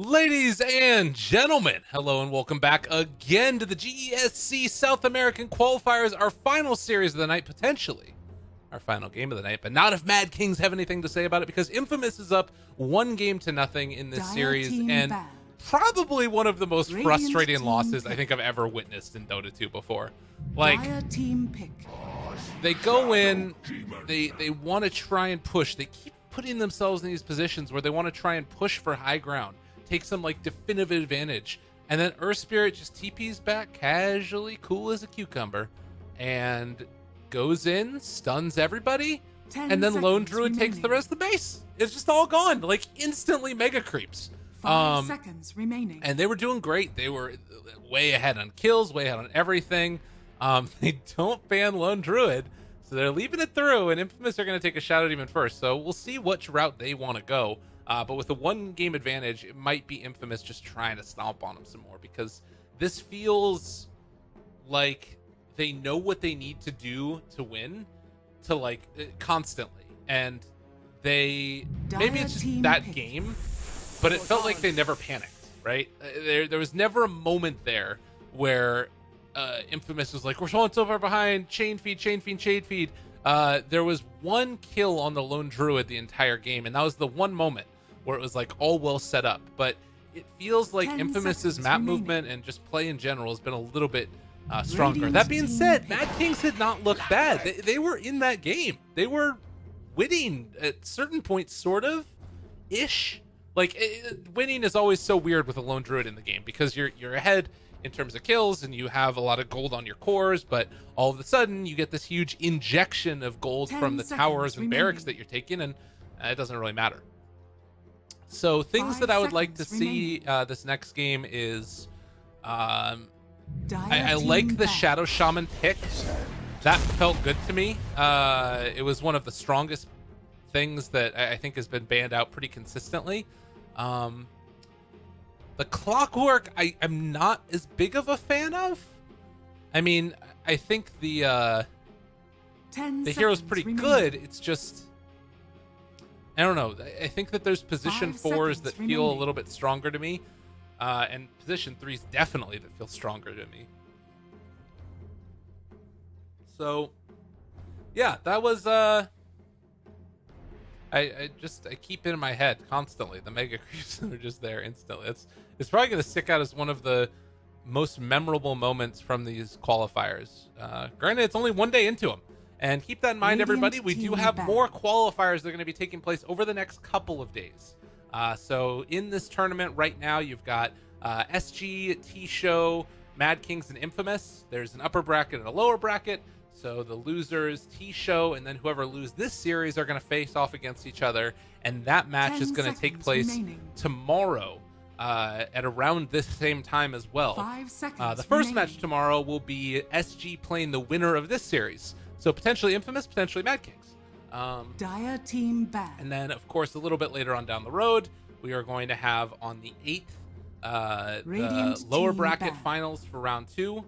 Ladies and gentlemen, hello and welcome back again to the GESC South American Qualifiers, our final series of the night, potentially our final game of the night, but not if Mad Kings have anything to say about it, because Infamous is up 1-0 in this series, and probably one of the most frustrating losses I think I've ever witnessed in Dota 2 before. Like, they go in, they want to try and push. They keep putting themselves in these positions where they want to try and push for high ground, take some like definitive advantage, and then Earth Spirit just TPs back casually, cool as a cucumber, and goes in, stuns everybody, and then Lone Druid takes the rest of the base. It's just all gone, like instantly mega creeps. 5 seconds remaining. And they were doing great. They were way ahead on kills, way ahead on everything. They don't ban Lone Druid, so they're leaving it through, and Infamous are going to take a shot at even first. So we'll see which route they want to go. But with a 1-game advantage, it might be Infamous just trying to stomp on them some more, because this feels like they know what they need to do to win, to like constantly. And maybe it's just that game, but it felt like they never panicked, right? There was never a moment there where Infamous was like, we're so far behind, chain feed. There was one kill on the Lone Druid the entire game, and that was the one moment where it was like all well set up. But it feels like Infamous's map movement and just play in general has been a little bit stronger. That being said, Mad Kings did not look bad. They were in that game. They were winning at certain points, sort of ish. Like, winning is always so weird with a Lone Druid in the game, because you're ahead in terms of kills and you have a lot of gold on your cores, but all of a sudden you get this huge injection of gold from the towers and barracks that you're taking, and it doesn't really matter. So things that I would like to see this next game is I like the Shadow Shaman pick. That felt good to me. It was one of the strongest things that I think has been banned out pretty consistently. The Clockwork, I'm not as big of a fan of. I mean, I think the hero's pretty good. It's just, I don't know. I think that there's position 4s that feel a little bit stronger to me. And position 3s definitely that feel stronger to me. So, yeah, that was, I keep it in my head constantly. The mega creeps are just there instantly. It's probably going to stick out as one of the most memorable moments from these qualifiers. Granted, it's only 1 day into them. And keep that in mind, everybody. We do have more qualifiers that are going to be taking place over the next couple of days. So in this tournament right now, you've got SG, T-Show, Mad Kings, and Infamous. There's an upper bracket and a lower bracket. So the losers, T-Show, and then whoever loses this series are going to face off against each other. And that match is going to take place tomorrow at around this same time as well. 5 seconds the first match tomorrow will be SG playing the winner of this series. So potentially Infamous, potentially Mad Kings. Dire team bad. And then, of course, a little bit later on down the road, we are going to have on the 8th the lower bracket finals for round 2.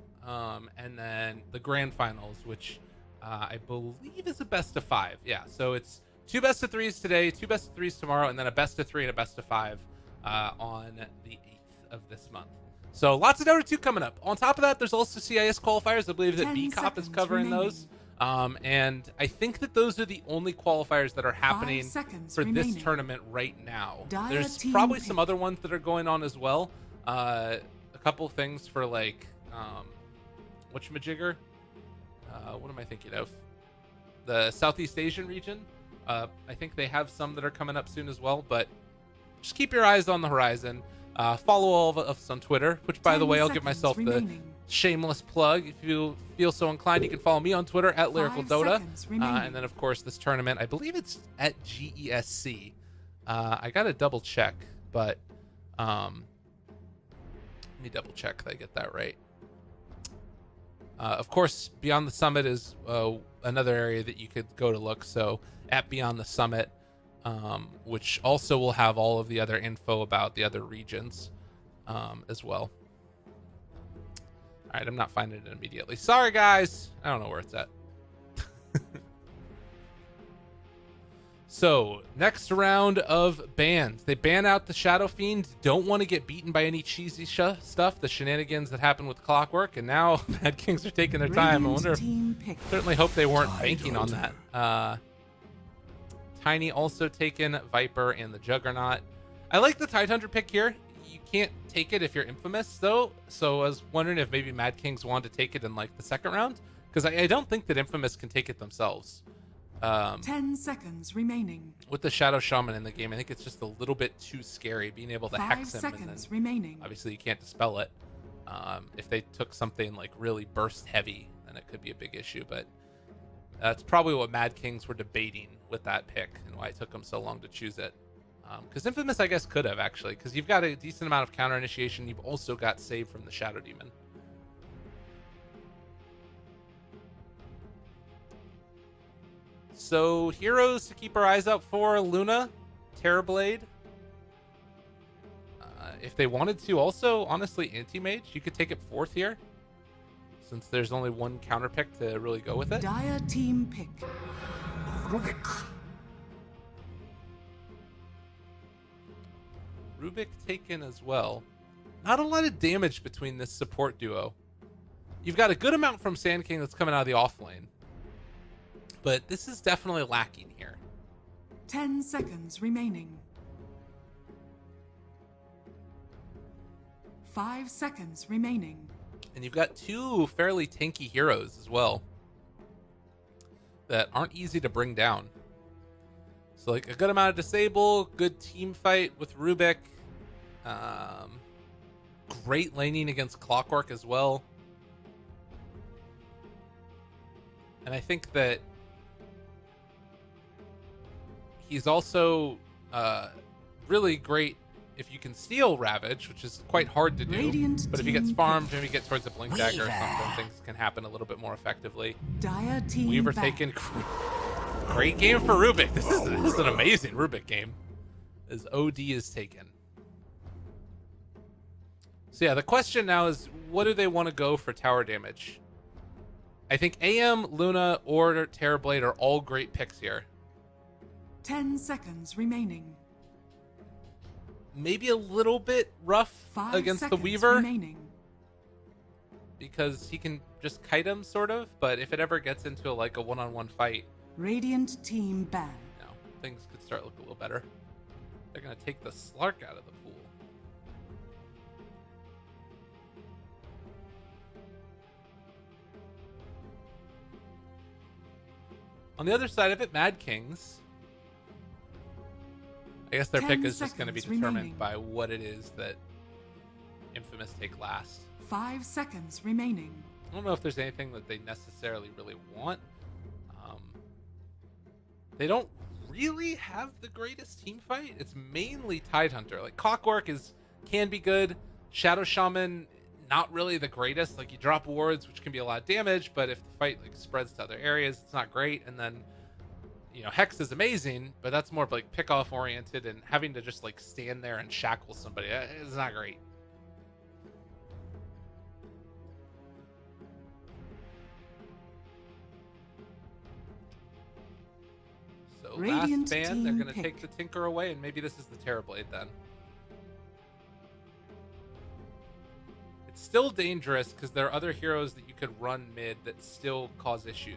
And then the grand finals, which I believe is a best of 5. Yeah, so it's 2 best of 3s today, 2 best of 3s tomorrow, and then a best of 3 and a best of 5 on the 8th of this month. So lots of Dota 2 coming up. On top of that, there's also CIS qualifiers. I believe that BCOP is covering those. And I think that those are the only qualifiers that are happening for this tournament right now. There's probably some other ones that are going on as well. A couple things for like whatchamajigger? What am I thinking of? The Southeast Asian region. I think they have some that are coming up soon as well, but just keep your eyes on the horizon. Follow all of us on Twitter, which, by the way, I'll give myself the shameless plug. If you feel so inclined, you can follow me on Twitter at LyricalDota. And then, of course, this tournament, I believe it's at GESC. I got to double check, but let me double check that I get that right. Of course, Beyond the Summit is another area that you could go to look. So at Beyond the Summit, which also will have all of the other info about the other regions as well. All right, I'm not finding it immediately. Sorry, guys. I don't know where it's at. So, next round of bans. They ban out the Shadow Fiend. Don't want to get beaten by any cheesy stuff, the shenanigans that happened with Clockwork, and now Mad Kings are taking their time. I wonder certainly hope they weren't banking on that. Tiny also taken Viper and the Juggernaut. I like the Tidehunter pick here. You can't take it if you're Infamous, though, so I was wondering if maybe Mad Kings wanted to take it in, like, the second round, because I don't think that Infamous can take it themselves. 10 seconds remaining. With the Shadow Shaman in the game, I think it's just a little bit too scary being able to hex him. 5 seconds and then, remaining. obviously, you can't dispel it. If they took something like really burst heavy, then it could be a big issue. But that's probably what Mad Kings were debating with that pick and why it took them so long to choose it. Because Infamous, I guess, could have actually, because you've got a decent amount of counter initiation. You've also got save from the Shadow Demon. So, heroes to keep our eyes out for: Luna, Terrorblade. If they wanted to, also, honestly, Anti-Mage. You could take it fourth here, since there's only one counter pick to really go with it. Dire team pick. Rubik taken as well. Not a lot of damage between this support duo. You've got a good amount from Sand King that's coming out of the off lane, but this is definitely lacking here. 10 seconds remaining. 5 seconds remaining. And you've got two fairly tanky heroes as well that aren't easy to bring down. So, like, a good amount of disable, good team fight with Rubik. Great laning against Clockwork as well. And I think that he's also really great if you can steal Ravage, which is quite hard to do. But if he gets farmed, maybe get towards the Blink Dagger or something, things can happen a little bit more effectively. Dire team Weaver back. taken. Great game for Rubik. This is an amazing Rubik game, as OD is taken. So yeah, the question now is, what do they want to go for tower damage? I think AM, Luna, or Terrorblade are all great picks here. 10 seconds remaining. Maybe a little bit rough 5 against the seconds Weaver, remaining. because he can just kite him, sort of. But if it ever gets into like a one-on-one fight, Radiant team ban. you know, things could start looking a little better. They're going to take the Slark out of the pool. On the other side of it, Mad Kings, I guess their 10 pick is just going to be seconds determined remaining. by what it is that Infamous take last. 5 seconds remaining. I don't know if there's anything that they necessarily really want. They don't really have the greatest team fight. It's mainly Tidehunter. Like, Clockwork can be good. Shadow Shaman, not really the greatest. Like, you drop wards, which can be a lot of damage, but if the fight like spreads to other areas, it's not great. And then, you know, Hex is amazing, but that's more like pick-off oriented, and having to just like stand there and shackle somebody is not great. So Radiant last ban, they're team going to take pick. the Tinker away, and maybe this is the Terrorblade then. It's still dangerous because there are other heroes that you could run mid that still cause issues.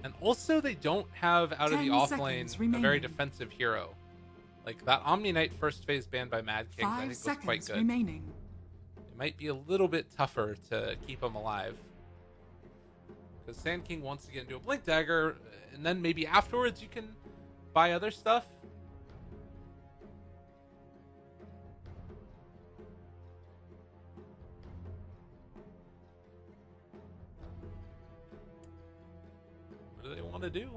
And also, they don't have out of the 10 off lane seconds a very remaining. defensive hero. Like, that Omni Knight first phase ban by Mad Kings, I 5 think, was seconds quite good. remaining. It might be a little bit tougher to keep him alive, because Sand King wants to get into a Blink Dagger, and then maybe afterwards you can buy other stuff. What do they want to do?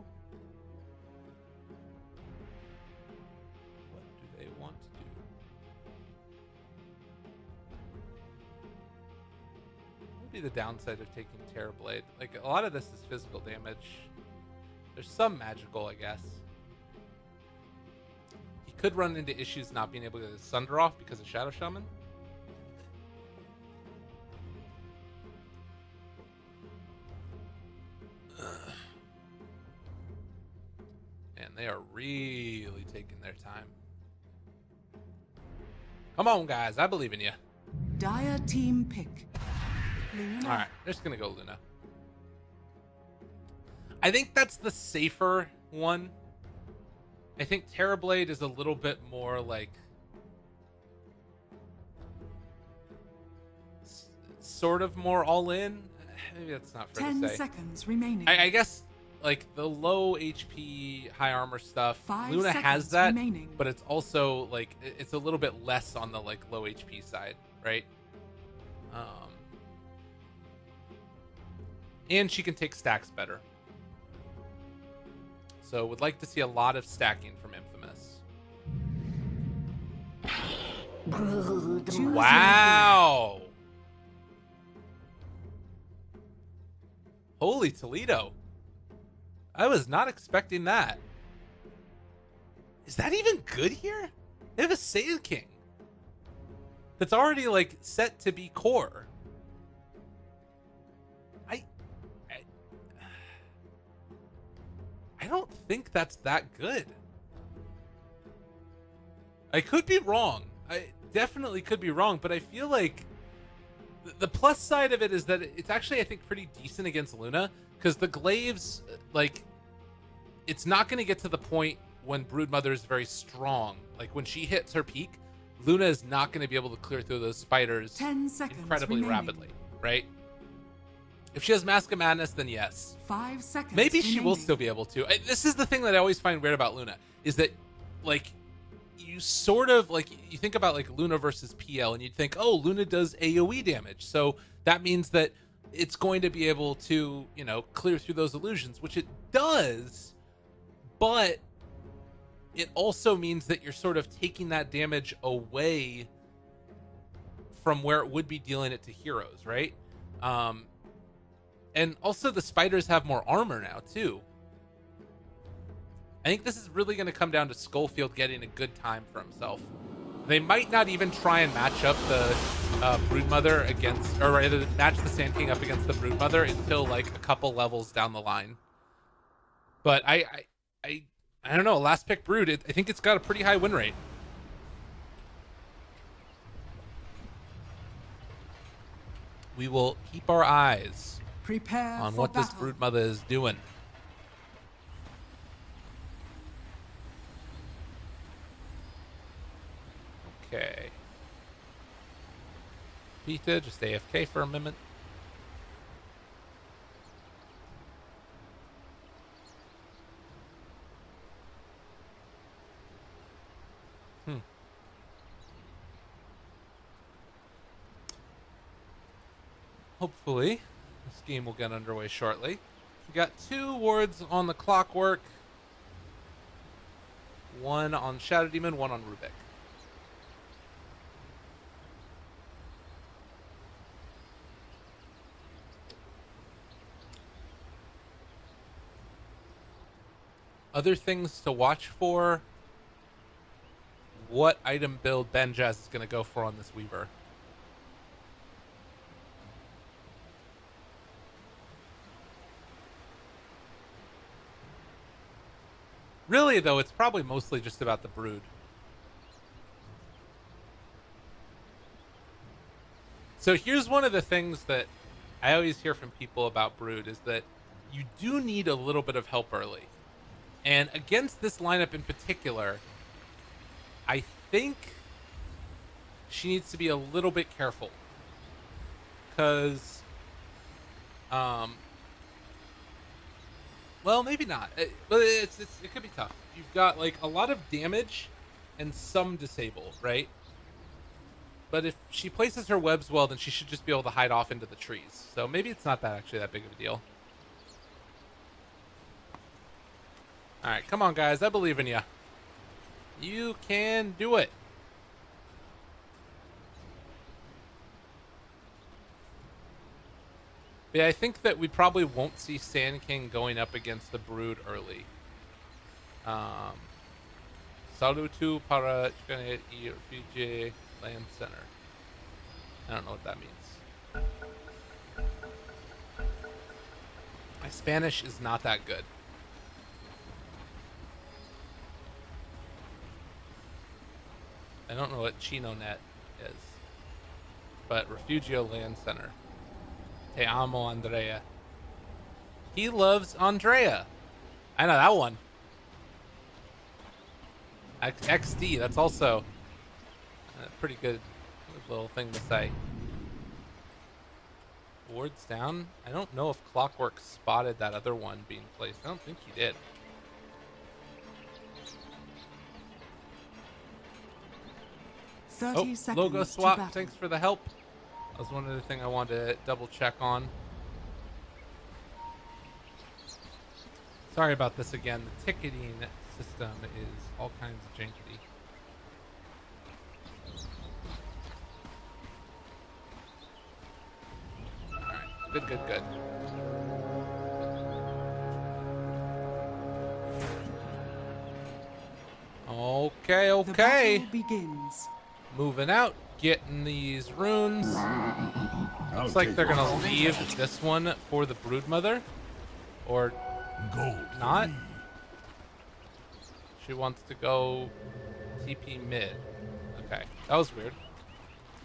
What do they want to do? What would be the downside of taking Terrorblade? Like, a lot of this is physical damage. There's some magical, I guess. He could run into issues not being able to get his Sunder off because of Shadow Shaman. They are really taking their time. Come on, guys. I believe in you. Dire team pick. Luna. All right. They're just going to go Luna. I think that's the safer one. I think Terrorblade is a little bit more like sort of more all in. Maybe that's not fair to 10 say. seconds remaining. I guess like the low HP, high armor stuff, 5 Luna has seconds that, remaining. but it's also like it's a little bit less on the like low HP side, right? And she can take stacks better. So would like to see a lot of stacking from Infamous. Choose Wow. Holy Toledo. I was not expecting that. Is that even good here? They have a Saiyan King that's already like set to be core. I don't think that's that good. I could be wrong. I definitely could be wrong, but I feel like the plus side of it is that it's actually, I think, pretty decent against Luna, because the glaives, like, it's not going to get to the point when Broodmother is very strong. Like, when she hits her peak, Luna is not going to be able to clear through those spiders 10 seconds incredibly remaining. rapidly, right? If she has Mask of Madness, then yes. 5 seconds Maybe she will remaining. still be able to. This is the thing that I always find weird about Luna, is that, like, you sort of, like, you think about, like, Luna versus PL, and you'd think, oh, Luna does AoE damage, so that means that it's going to be able to, you know, clear through those illusions, which it does, but it also means that you're sort of taking that damage away from where it would be dealing it to heroes, right? And also the spiders have more armor now, too. I think this is really going to come down to Skullfield getting a good time for himself. They might not even try and match up the Broodmother against, or rather match the Sand King up against the Broodmother until like a couple levels down the line. But I don't know. Last pick Brood, I think it's got a pretty high win rate. We will keep our eyes Prepare on for what this battle. Broodmother is doing. Okay. Vita, just AFK for a minute. Hopefully, this game will get underway shortly. We got 2 wards on the Clockwork. 1 on Shadow Demon, 1 on Rubik. Other things to watch for. What item build Benjaz is going to go for on this Weaver? Really, though, it's probably mostly just about the Brood. So here's one of the things that I always hear from people about Brood is that you do need a little bit of help early. And against this lineup in particular, I think she needs to be a little bit careful. Because, well, maybe not. But it could be tough. You've got, like, a lot of damage and some disable, right? But if she places her webs well, then she should just be able to hide off into the trees. So maybe it's not actually that big of a deal. All right, come on, guys. I believe in you. You can do it. But yeah, I think that we probably won't see Sand King going up against the Brood early. Salutu para y refugee land center. I don't know what that means. My Spanish is not that good. I don't know what Chino Net is. But Refugio Land Center. Te amo, Andrea. He loves Andrea. I know that one. XD, that's also a pretty good little thing to say. Wards down. I don't know if Clockwork spotted that other one being placed. I don't think he did. Oh, logo swap. Thanks for the help. That was one other thing I wanted to double check on. Sorry about this again. The ticketing system is all kinds of janky. Alright, good. Okay. The battle begins. Moving out, getting these runes. Looks like they're gonna leave this one for the Broodmother. Or not. She wants to go TP mid. Okay, that was weird.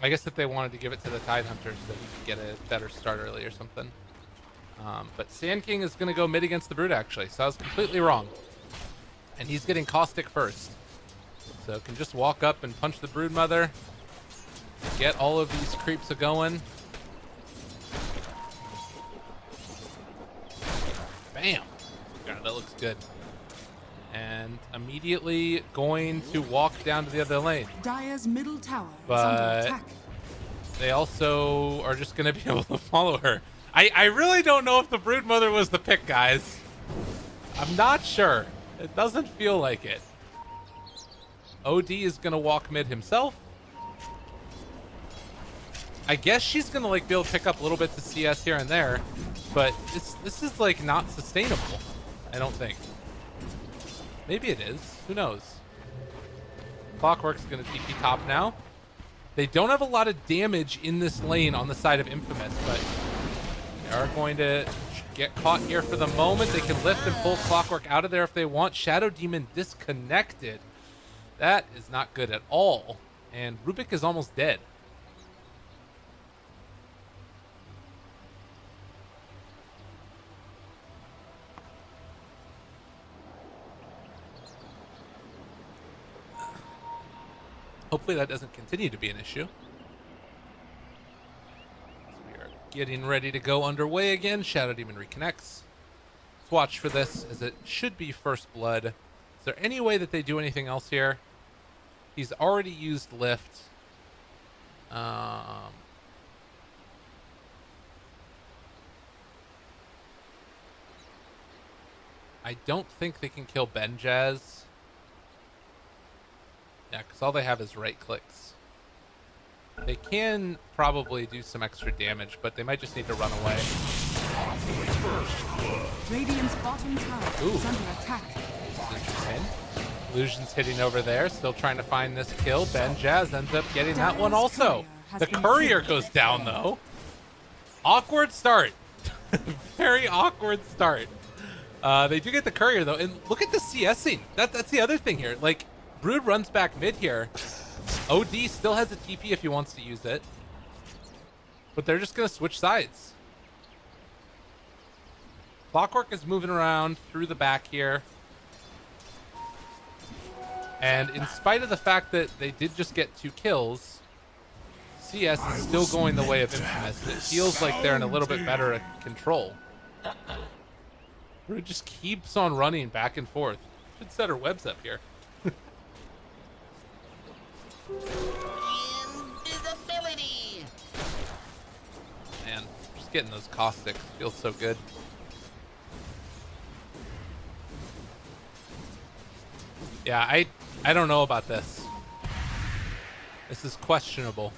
I guess if they wanted to give it to the Tidehunter so that he could get a better start early or something. But Sand King is gonna go mid against the Brood actually, so I was completely wrong. And he's getting Caustic first. So can just walk up and punch the Broodmother. Get all of these creeps a-going. Bam! God, that looks good. And immediately going to walk down to the other lane. Dire's middle tower is under attack. They also are just going to be able to follow her. I really don't know if the Broodmother was the pick, guys. I'm not sure. It doesn't feel like it. OD is going to walk mid himself. I guess she's going to like be able to pick up a little bit to CS here and there, but this is like not sustainable, I don't think. Maybe it is. Who knows? Clockwork's going to TP top now. They don't have a lot of damage in this lane on the side of Infamous, but they are going to get caught here for the moment. They can lift and pull Clockwork out of there if they want. Shadow Demon disconnected. That is not good at all. And Rubik is almost dead. Hopefully that doesn't continue to be an issue. We are getting ready to go underway again. Shadow Demon reconnects. Let's watch for this, as it should be first blood. Is there any way that they do anything else here? He's already used lift. I don't think they can kill Benjaz. Yeah, because all they have is right clicks. They can probably do some extra damage, but they might just need to run away. Radiant's bottom tower is under attack. Interesting. Illusion's hitting over there, still trying to find this kill. Benjaz ends up getting that one also. The courier goes down though. Awkward start. Very awkward start. They do get the courier though, and look at the CSing. That's the other thing here. Like, Brood runs back mid here. OD still has a TP if he wants to use it. But they're just going to switch sides. Clockwork is moving around through the back here. And in spite of the fact that they did just get 2 kills, CS is still going the way of Infamous. It feels like they're in a little bit better control. Brood just keeps on running back and forth. Should set her webs up here. Invisibility. Man, just getting those caustics feels so good. Yeah, I don't know about this. This is questionable.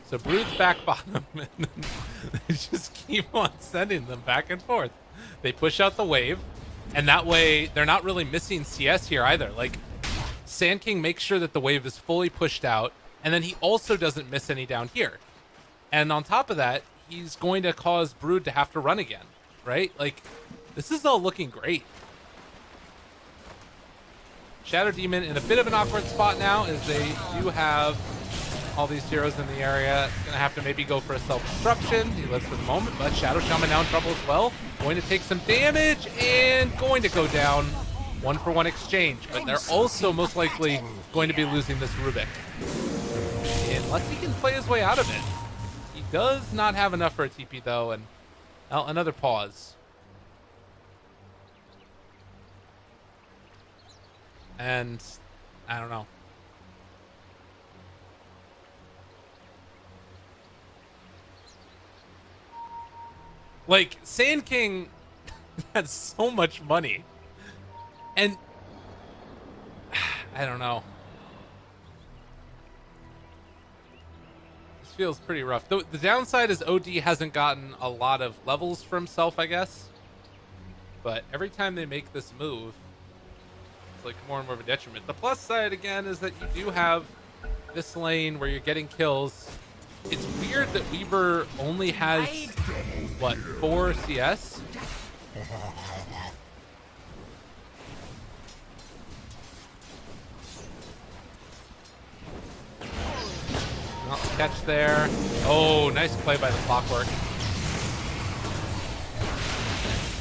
So Brood's back bottom, and then they just keep on sending them back and forth. They push out the wave, and that way they're not really missing CS here either. Like, Sand King makes sure that the wave is fully pushed out, and then he also doesn't miss any down here. And on top of that, he's going to cause Brood to have to run again, right? Like, this is all looking great. Shadow Demon in a bit of an awkward spot now, as they do have all these heroes in the area. Gonna have to maybe go for a self-destruction. He lives for the moment, but Shadow Shaman now in trouble as well. Going to take some damage and going to go down. 1-for-1 exchange, but they're also most likely going to be losing this Rubik. Unless he can play his way out of it. He does not have enough for a TP though, and another pause. And I don't know. Like, Sand King has so much money. And I don't know. This feels pretty rough. The downside is OD hasn't gotten a lot of levels for himself, I guess. But every time they make this move, it's like more and more of a detriment. The plus side, again, is that you do have this lane where you're getting kills. It's weird that Weaver only has, what, 4 CS? Not the catch there. Oh, nice play by the Clockwork.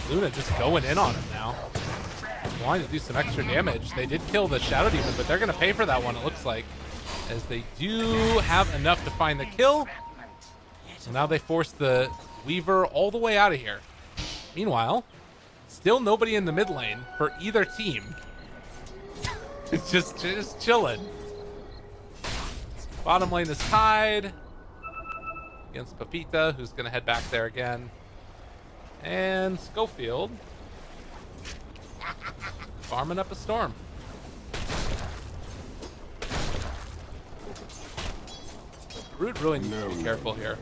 Luna just going in on him now. Wanting to do some extra damage. They did kill the Shadow Demon, but they're going to pay for that one, it looks like, as they do have enough to find the kill. So now they force the Weaver all the way out of here. Meanwhile, still nobody in the mid lane for either team. It's just chilling. Bottom lane is tied against Pepita, who's going to head back there again. And Schofield farming up a storm. Brood really needs to be careful here.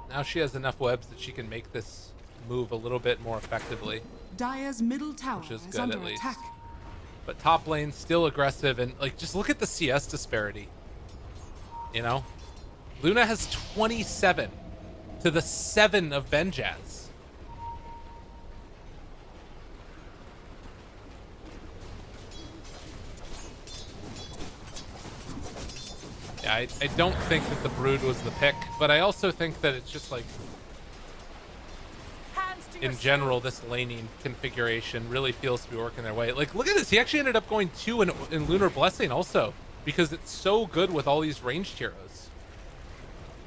Now she has enough webs that she can make this move a little bit more effectively. Dire's middle tower which is is good under at least. attack. But top lane still aggressive, and like just look at the CS disparity. You know? Luna has 27 to the 7 of Benjaz. Yeah, I don't think that the Brood was the pick, but I also think that it's just like, in general, this laning configuration really feels to be working their way. Like, look at this. He actually ended up going 2 in Lunar Blessing also, because it's so good with all these ranged heroes.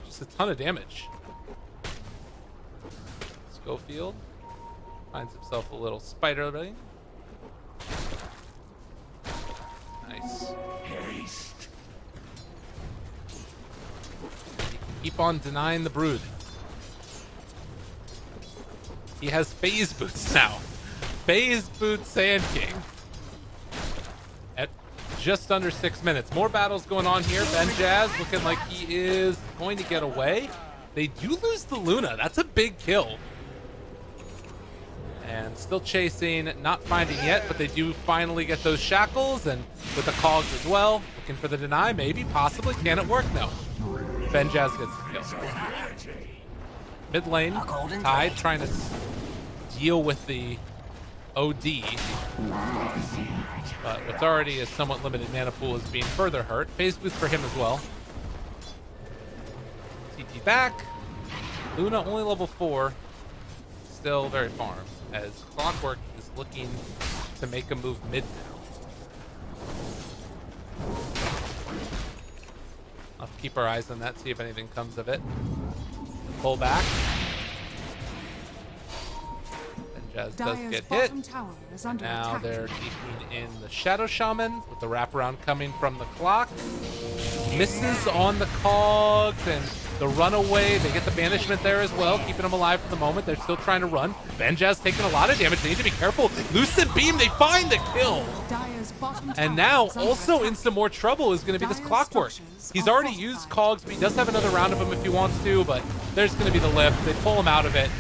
Just a ton of damage. Schofield finds himself a little spider ring. Nice. Keep on denying the Brood. He has phase boots now. Phase boots Sand King. At just under 6 minutes. More battles going on here. Benjaz looking like he is going to get away. They do lose the Luna. That's a big kill. And still chasing, not finding yet, but they do finally get those shackles, and with the cogs as well. Looking for the deny, maybe, possibly. Can it work? No. Benjaz gets the kill. Mid lane, Tide trying to deal with the OD. But what's already a somewhat limited mana pool is being further hurt. Phase boost for him as well. TP back. Luna only level 4. Still very farm, as Clockwork is looking to make a move mid now. I'll have to keep our eyes on that, see if anything comes of it. Pull back. Benjaz does get hit. And now they're keeping in the Shadow Shaman with the wraparound coming from the clock. Misses on the cogs and the runaway. They get the banishment there as well, keeping them alive for the moment. They're still trying to run. Benjaz taking a lot of damage. They need to be careful. Lucid Beam, they find the kill. And now, also in some more trouble is going to be this Clockwork. He's already used cogs, but he does have another round of them if he wants to, but there's going to be the lift. They pull him out of it,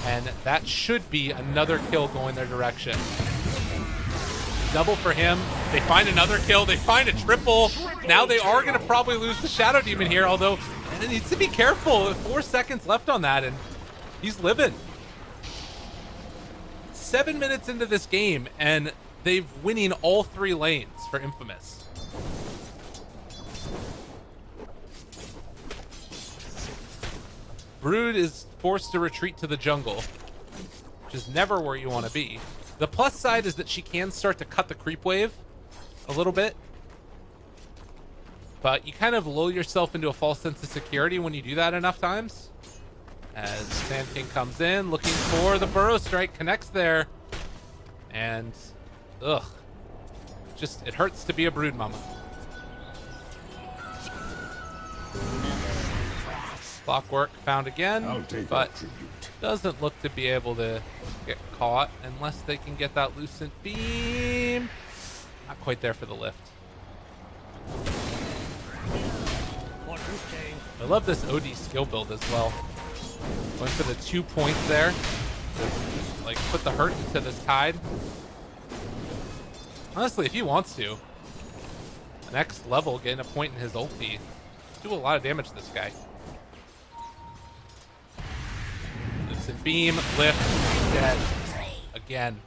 and that should be another kill going their direction. double for him. They find another kill. They find a triple. Now they are going to probably lose the Shadow Demon here, although he needs to be careful. 4 seconds left on that, and he's living. 7 minutes into this game, and they've winning all 3 lanes for Infamous. Brood is forced to retreat to the jungle, which is never where you want to be. The plus side is that she can start to cut the creep wave a little bit, but you kind of lull yourself into a false sense of security when you do that enough times. As Sand King comes in, looking for the Burrow Strike, connects there, and ugh, just it hurts to be a Brood mama. Clockwork found again, but doesn't look to be able to get caught unless they can get that Lucent Beam. Not quite there for the lift. I love this OD skill build as well. Going for the 2 points there to like put the hurt into this Tide. Honestly, if he wants to, next level, getting a point in his ulti, do a lot of damage to this guy. Lucent Beam, lift, dead. Again.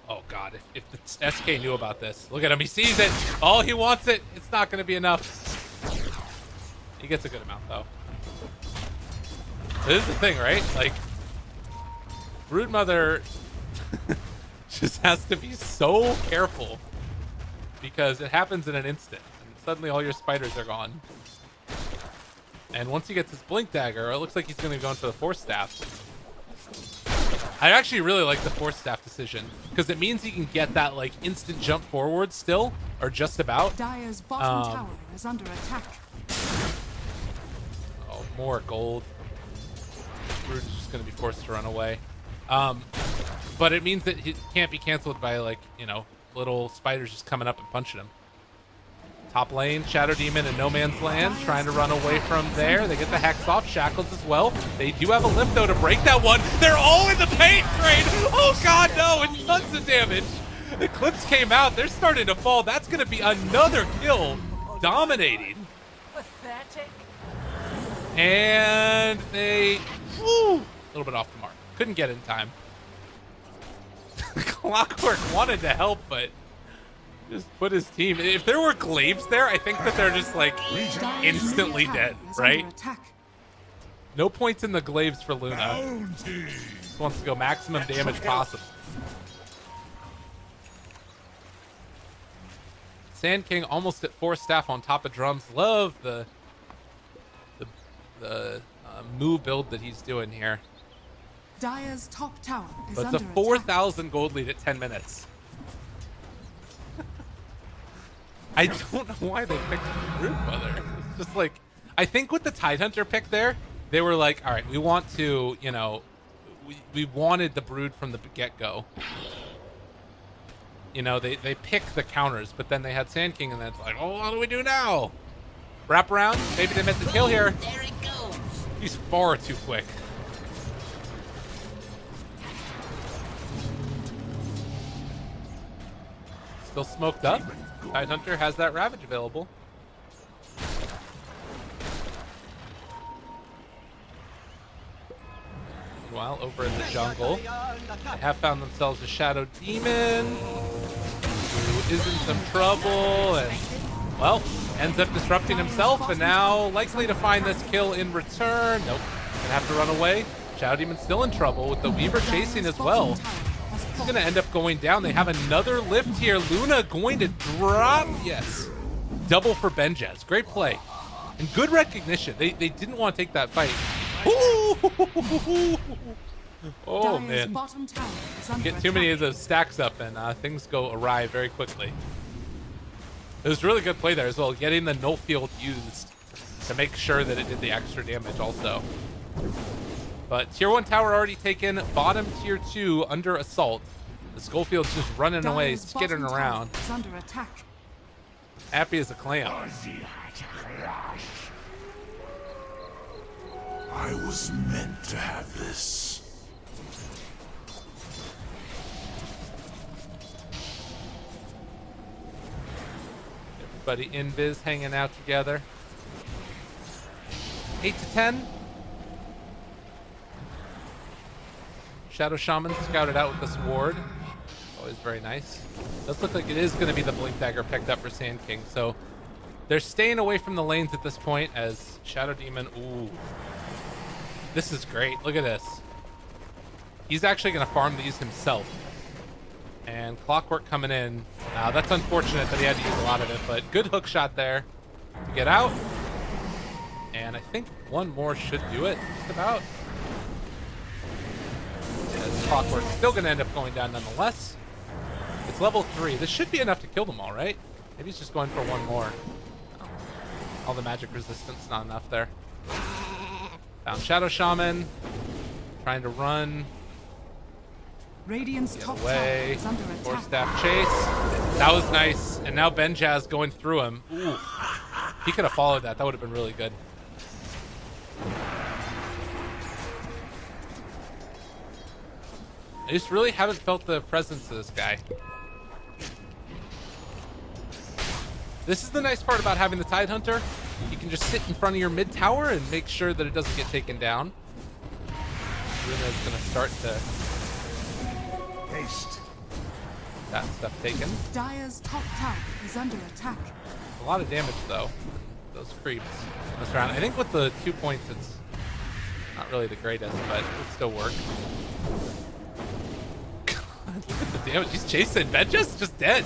Oh god, if the SK knew about this. Look at him, he sees it. Oh, he wants it. It's not going to be enough. He gets a good amount though. This is the thing, right? Like, Broodmother just has to be so careful because it happens in an instant. And suddenly all your spiders are gone. And once he gets his Blink Dagger, it looks like he's going to go into the Force Staff. I actually really like the Force Staff decision because it means he can get that like instant jump forward still, or just about. Dire's bottom tower is under attack. Oh, more gold. Brood is just going to be forced to run away. But it means that he can't be canceled by like, you know, little spiders just coming up and punching him. Top lane, Shadow Demon and No Man's Land trying to run away from there. They get the Hex off, Shackles as well. They do have a lift though to break that one. They're all in the paint train. Oh god, no, it's tons of damage. Eclipse came out. They're starting to fall. That's going to be another kill. Dominating. Pathetic. And they, a little bit off the mark. Couldn't get in time. Clockwork wanted to help, but just put his team. If there were glaives there, I think that they're just like instantly dead, right? No points in the glaives for Luna. Just wants to go maximum damage possible. Sand King almost at 4 staff on top of drums. Love the Moo build that he's doing here. Dire's top tower is But under it's a 4,000 gold lead at 10 minutes. I don't know why they picked Broodmother. It's just like, I think with the Tidehunter pick there, they were like, all right, we want to, you know, we wanted the Brood from the get-go. You know, they pick the counters, but then they had Sand King, and then it's like, oh, what do we do now? Wrap around? Maybe they meant the kill here. There it goes. He's far too quick. Still smoked up. Tidehunter has that Ravage available. Meanwhile, over in the jungle, they have found themselves a Shadow Demon who is in some trouble and, well, ends up disrupting himself and now likely to find this kill in return. Nope, gonna have to run away. Shadow Demon's still in trouble with the Weaver chasing as well. He's gonna end up going down. They have another lift here. Luna going to drop. Yes. Double for Benjaz. Great play. And good recognition. They didn't want to take that fight. Ooh. Oh, man. Get too many of those stacks up and things go awry very quickly. It was really good play there as well. Getting the null field used to make sure that it did the extra damage also. But tier 1 tower already taken. Bottom tier 2 under assault. The Skullfield's just running away, skittering around. Under attack. Happy as a clam. I was meant to have this. Everybody in biz hanging out together. 8 to 10. Shadow Shaman scouted out with this ward. Always very nice. Does look like it is going to be the Blink Dagger picked up for Sand King. So they're staying away from the lanes at this point as Shadow Demon. Ooh. This is great. Look at this. He's actually going to farm these himself. And Clockwork coming in. That's unfortunate that he had to use a lot of it, but good hook shot there to get out. And I think one more should do it, just about. Yeah, Clockwork's still going to end up going down nonetheless. It's level 3. This should be enough to kill them all, right? Maybe he's just going for one more. All the magic resistance, not enough there. Down Shadow Shaman. Trying to run. Radiant's Get top away. tower is under Four attack. staff chase. That was nice. And now Benjaz going through him. Ooh. He could have followed that. That would have been really good. I just really haven't felt the presence of this guy. This is the nice part about having the Tidehunter. You can just sit in front of your mid tower and make sure that it doesn't get taken down. Luna's gonna start to Haste. that stuff taken. Dire's top tower is under attack. A lot of damage though. Those creeps this round. I think with the 2 points it's not really the greatest, but it'll still work. God, look at the damage. He's chasing Benjaz just dead.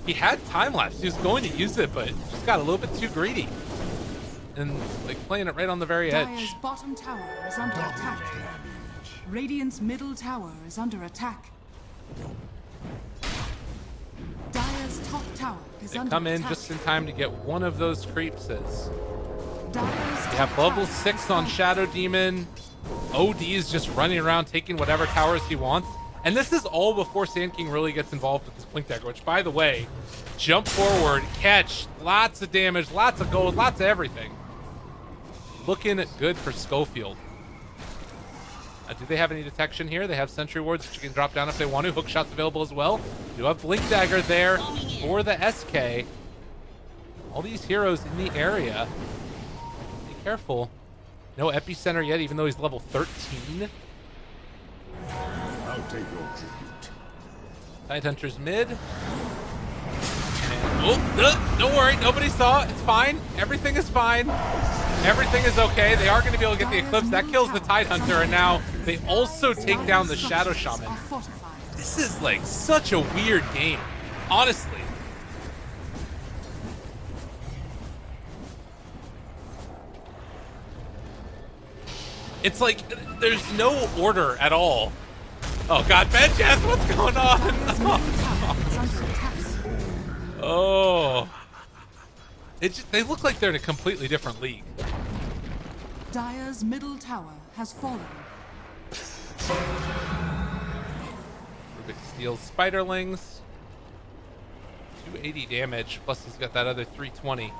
He had time lapse. He was going to use it, but just got a little bit too greedy. And like playing it right on the very edge. Dire's bottom tower is under attack. Radiant's middle tower is under attack. Dire's top tower is They under come in attack. just in time to get one of those creeps. As Dire's we have top level tower 6 is on fallen. Shadow Demon. OD is just running around taking whatever towers he wants. And this is all before Sand King really gets involved with this Blink Dagger, which, by the way, jump forward, catch, lots of damage, lots of gold, lots of everything. Looking good for Schofield. Do they have any detection here? They have Sentry Wards that you can drop down if they want to. Hook shots available as well. Do have Blink Dagger there for the SK. All these heroes in the area. Be careful. No Epicenter yet, even though he's level 13. I'll take your tribute. Tidehunter's mid. And, oh, don't worry, nobody saw it. It's fine. Everything is fine. Everything is okay. They are going to be able to get the Eclipse. That kills the Tidehunter, and now they also take down the Shadow Shaman. Are fortified. This is like such a weird game, honestly. It's like there's no order at all. Oh God, Benjaz, what's going Dire's middle on? tower is under attack. Oh, they look like they're in a completely different league. Dire's middle tower has fallen. Rubik steals Spiderlings. 280 damage, plus he's got that other 320.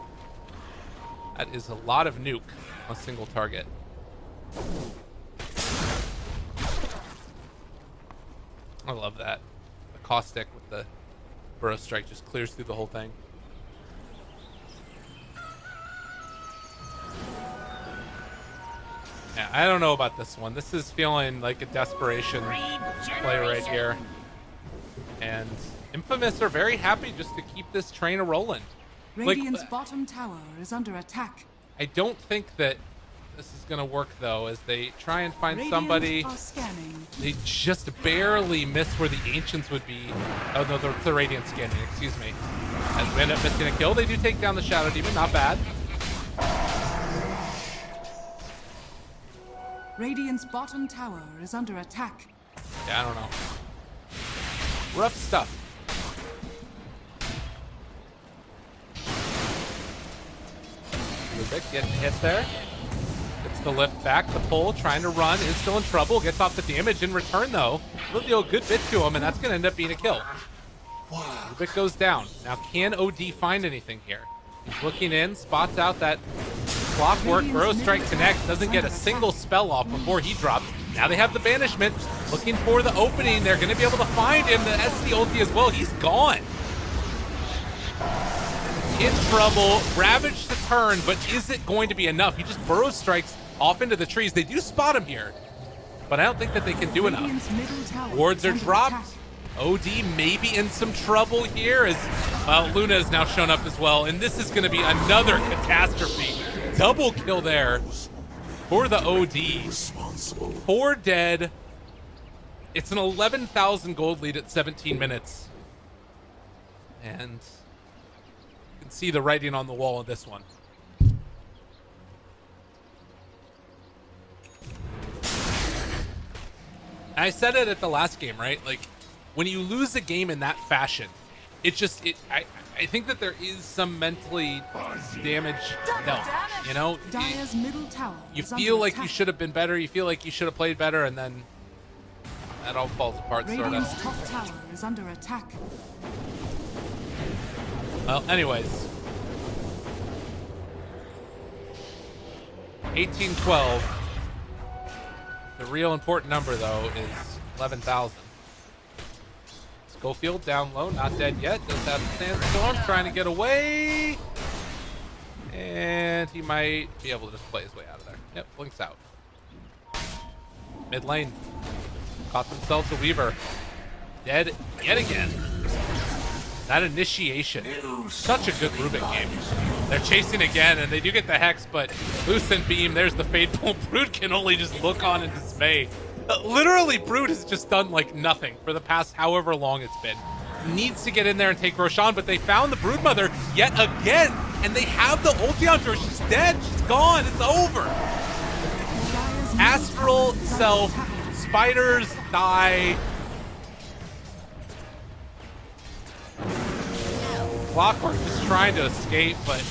That is a lot of nuke on a single target. I love that. The caustic with the burrow strike just clears through the whole thing. Yeah, I don't know about this one. This is feeling like a desperation play right here. And Infamous are very happy just to keep this train a-rolling. Radiant's bottom tower is under attack. I don't think that this is going to work, though, as they try and find Radiant somebody. are scanning. They just barely miss where the Ancients would be. Oh, no, the Radiant scanning, excuse me. As we end up missing a kill, they do take down the Shadow Demon. Not bad. Radiant's bottom tower is under attack. Yeah, I don't know. Rough stuff. Rubik getting hit there. Gets the lift back, the pull, trying to run, is still in trouble, gets off the damage in return though. Will do a good bit to him, and that's gonna end up being a kill. Rubik goes down. Now can OD find anything here? He's looking in, spots out that Clockwork, Burrow Strike connects, doesn't get a single spell off before he drops. Now they have the Banishment, looking for the opening. They're gonna be able to find him, the SC ulti as well. He's gone. in trouble. Ravage the turn, but is it going to be enough? He just burrow strikes off into the trees. They do spot him here, but I don't think that they can do enough. Radiant's middle tower Wards is are under dropped. attack. OD maybe in some trouble here as Luna has now shown up as well. And this is going to be another catastrophe. Double kill there for the OD. 4 dead. It's an 11,000 gold lead at 17 minutes. And you can see the writing on the wall in this one. I said it at the last game, right? Like, when you lose a game in that fashion, it just, I think that there is some mentally damage done, you know? Dire's middle tower You is feel under like you attack. should have been better, you feel like you should have played better, and then that all falls apart, sort Radiant's of. top tower is under attack. Well, anyways. 1812. The real important number, though, is 11,000. Schofield down low, not dead yet. Does have a sandstorm, trying to get away. And he might be able to just play his way out of there. Yep, blinks out. Mid lane. Caught themselves a Weaver. Dead yet again. That initiation. Such a good Rubik game. They're chasing again, and they do get the Hex, but Lucent Beam, there's the Fateful. Brood can only just look on in dismay. Literally, Brood has just done, like, nothing for the past however long it's been. Needs to get in there and take Roshan, but they found the Broodmother yet again, and they have the ulti on her. She's dead. She's gone. It's over. Dire's middle Astral tower is under Self. attack. Spiders die. Clockwork is trying to escape, but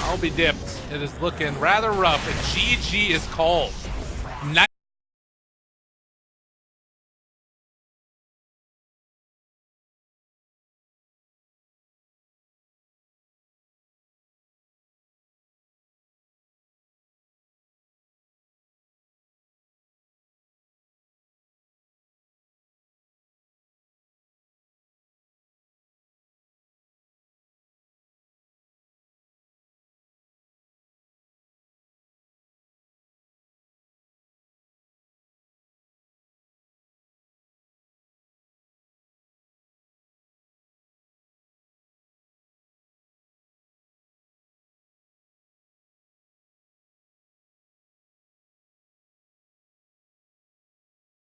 I'll be dipped. It is looking rather rough, and GG is called.